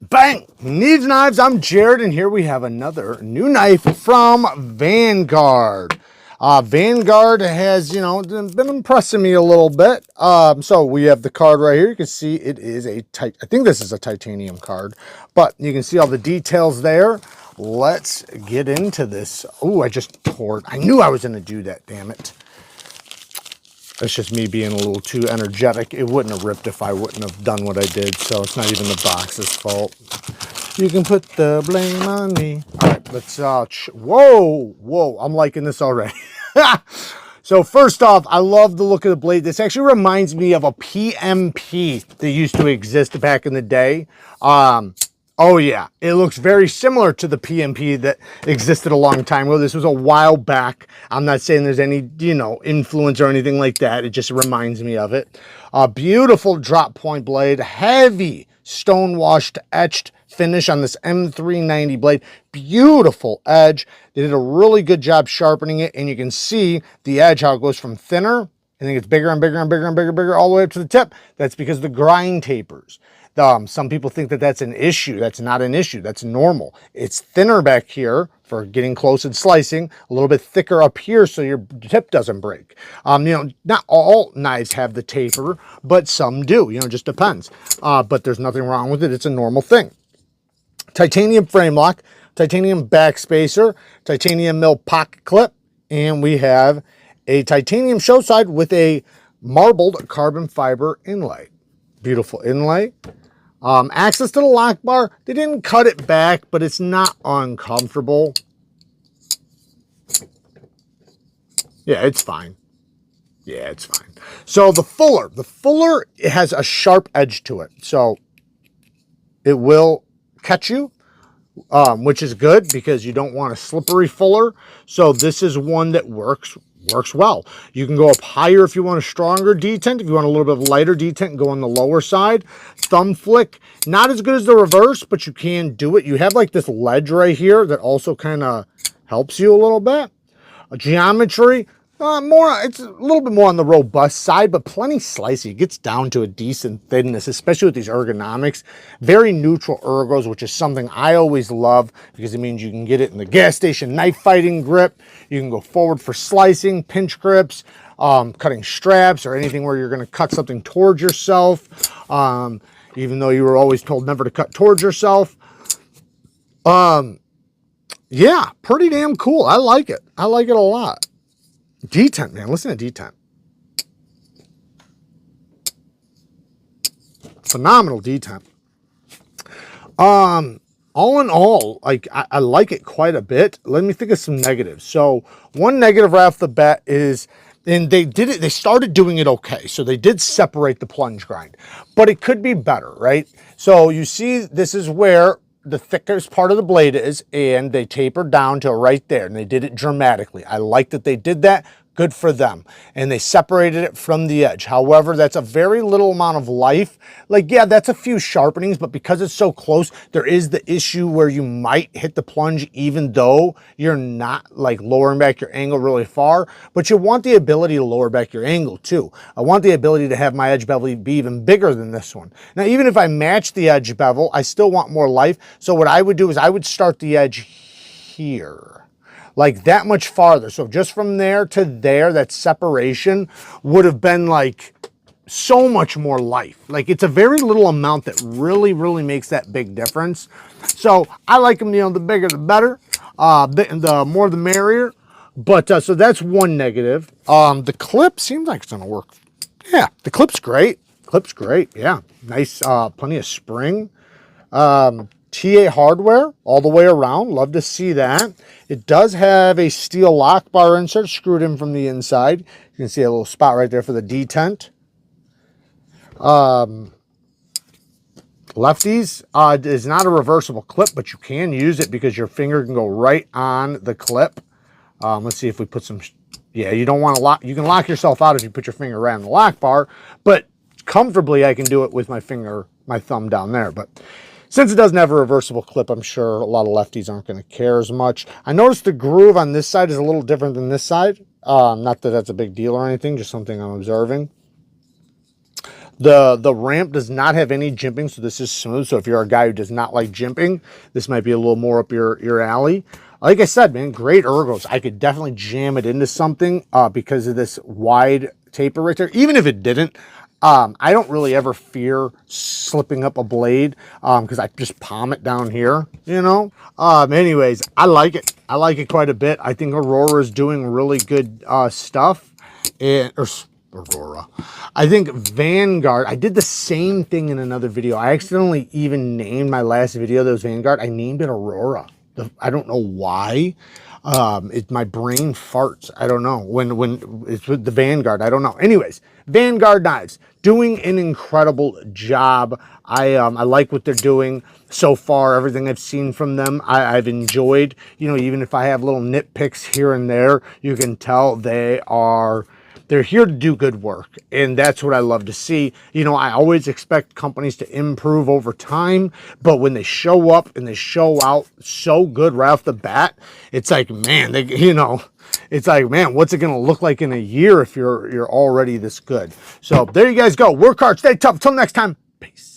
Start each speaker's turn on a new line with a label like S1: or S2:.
S1: Bang! Needs Knives, I'm Jared, and here we have another new knife from Vanguard. Vanguard has, been impressing me a little bit. So we have the card right here. You can see it is I think this is a titanium card, but you can see all the details there. Let's get into this. Oh, I just poured. I knew I was going to do that, damn it. That's just me being a little too energetic. It wouldn't have ripped if I wouldn't have done what I did, so it's not even the box's fault. You can put the blame on me. All right, let's, whoa, I'm liking this already. So first off, I love the look of the blade. This actually reminds me of a PMP that used to exist back in the day. Oh yeah, it looks very similar to the PMP that existed a long time ago. This was a while back. I'm not saying there's any, influence or anything like that. It just reminds me of it. A beautiful drop point blade, heavy stone washed etched finish on this M390 blade. Beautiful edge. They did a really good job sharpening it, and you can see the edge, how it goes from thinner, and then it gets bigger and bigger and bigger and bigger all the way up to the tip. That's because the grind tapers. Some people think that that's an issue. That's not an issue. That's normal. It's thinner back here for getting close and slicing, a little bit thicker up here so your tip doesn't break. Not all knives have the taper, but some do. It just depends. But there's nothing wrong with it. It's a normal thing. Titanium frame lock, titanium back spacer, titanium mill pocket clip, and we have a titanium show side with a marbled carbon fiber inlay. Beautiful inlay. Access to the lock bar. They didn't cut it back, but it's not uncomfortable. Yeah, it's fine. Yeah, it's fine. So the fuller, it has a sharp edge to it. So it will catch you, which is good because you don't want a slippery fuller. So this is one that works well. You can go up higher if you want a stronger detent. If you want a little bit of lighter detent, go on the lower side. Thumb flick, not as good as the reverse, but you can do it. You have like this ledge right here that also kind of helps you a little bit. Geometry, it's a little bit more on the robust side, but plenty slicey. It gets down to a decent thinness, especially with these ergonomics. Very neutral ergos, which is something I always love because it means you can get it in the gas station knife fighting grip. You can go forward for slicing, pinch grips, cutting straps, or anything where you're going to cut something towards yourself, even though you were always told never to cut towards yourself. Yeah, pretty damn cool. I like it. I like it a lot. Detent, man. Listen to detent. Phenomenal detent. All in all, I like it quite a bit. Let me think of some negatives. So one negative right off the bat is, and they started doing it okay. So they did separate the plunge grind, but it could be better, right? So you see, this is where the thickest part of the blade is, and they tapered down to right there, and they did it dramatically. I like that they did that. Good for them. And they separated it from the edge. However, that's a very little amount of life. Like, yeah, that's a few sharpenings, but because it's so close, there is the issue where you might hit the plunge even though you're not like lowering back your angle really far, but you want the ability to lower back your angle too. I want the ability to have my edge bevel be even bigger than this one. Now, even if I match the edge bevel, I still want more life. So what I would do is I would start the edge here, like that much farther. So just from there to there, that separation would have been like so much more life. Like it's a very little amount that really, really makes that big difference. So I like them, the bigger the better, the more the merrier. But so that's one negative. The clip seems like it's gonna work. Yeah, the clip's great. Clip's great. Yeah, nice, plenty of spring. TA hardware all the way around. Love to see that. It does have a steel lock bar insert screwed in from the inside. You can see a little spot right there for the detent. Lefties is not a reversible clip, but you can use it because your finger can go right on the clip. Let's see if we put some, yeah, you don't want to lock, you can lock yourself out if you put your finger right on the lock bar, but comfortably I can do it with my finger, my thumb down there. But since it doesn't have a reversible clip, I'm sure a lot of lefties aren't going to care as much. I noticed the groove on this side is a little different than this side. Not that that's a big deal or anything, just something I'm observing. The ramp does not have any jimping, so this is smooth. So if you're a guy who does not like jimping, this might be a little more up your alley. Like I said, man, great ergos. I could definitely jam it into something because of this wide taper right there. Even if it didn't, I don't really ever fear slipping up a blade because I just palm it down here, you know. Anyways, I like it. I like it quite a bit. I think Aurora is doing really good stuff. Aurora. I think Vanguard, I did the same thing in another video. I accidentally even named my last video that was Vanguard. I named it Aurora. I don't know why. My brain farts. I don't know. When it's with the Vanguard, I don't know. Anyways, Vanguard Knives doing an incredible job. I like what they're doing so far. Everything I've seen from them, I've enjoyed. You know, even if I have little nitpicks here and there, you can tell they're here to do good work, and that's what I love to see. You know, I always expect companies to improve over time, but when they show up and they show out so good right off the bat, it's like, man, it's like, man, what's it going to look like in a year if you're already this good? So there you guys go. Work hard, stay tough. Until next time, peace.